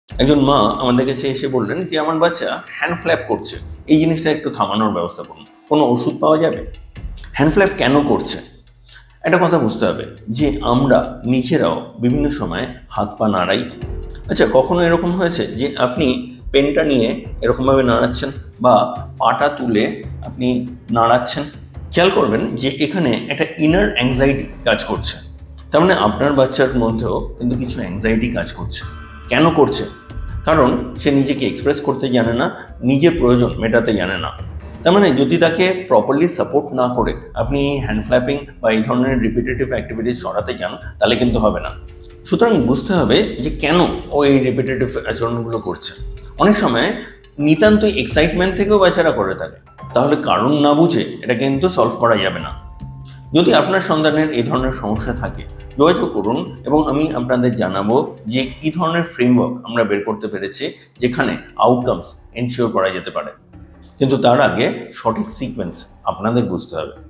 একজন মা আমাদের কাছে এসে বললেন যে আমার বাচ্চা হ্যান্ড ফ্ল্যাপ করছে, এই জিনিসটা একটু থামানোর ব্যবস্থা করুন, কোনো ওষুধ পাওয়া যাবে? হ্যান্ড ফ্ল্যাপ কেন করছে? একটা কথা বুঝতে হবে যে আমরা নিজেরাও বিভিন্ন সময় হাত পা নাড়াই। আচ্ছা, কখনো এরকম হয়েছে যে আপনি পেনটা নিয়ে এরকমভাবে নাড়াচ্ছেন বা পাটা তুলে আপনি নাড়াচ্ছেন? খেয়াল করবেন যে এখানে একটা ইনার অ্যাংজাইটি কাজ করছে। তার মানে আপনার বাচ্চার মধ্যেও কিন্তু কিছু অ্যাংজাইটি কাজ করছে। কেন করছে? কারণ সে নিজেকে এক্সপ্রেস করতে জানে না, নিজের প্রয়োজন মেটাতে জানে না। তার মানে যদি তাকে প্রপারলি সাপোর্ট না করে আপনি হ্যান্ড ফ্ল্যাপিং বা এই ধরনের রিপিটেটিভ অ্যাক্টিভিটিস সরাতে যান, তাহলে কিন্তু হবে না। সুতরাং বুঝতে হবে যে কেন ও এই রিপিটেটিভ আচরণগুলো করছে। অনেক সময় নিতান্তই এক্সাইটমেন্ট থেকেও বাচ্চারা করে থাকে, তাহলে কারণ না বুঝে এটা কিন্তু সলভ করা যাবে না। যদি আপনার সন্তানের এই ধরনের সমস্যা থাকে, যোগাযোগ করুন এবং আমি আপনাদের জানাবো যে কী ধরনের ফ্রেমওয়ার্ক আমরা বের করতে পেরেছি যেখানে আউটকামস এনশিওর করা যেতে পারে। কিন্তু তার আগে সঠিক সিকোয়েন্স আপনাদের বুঝতে হবে।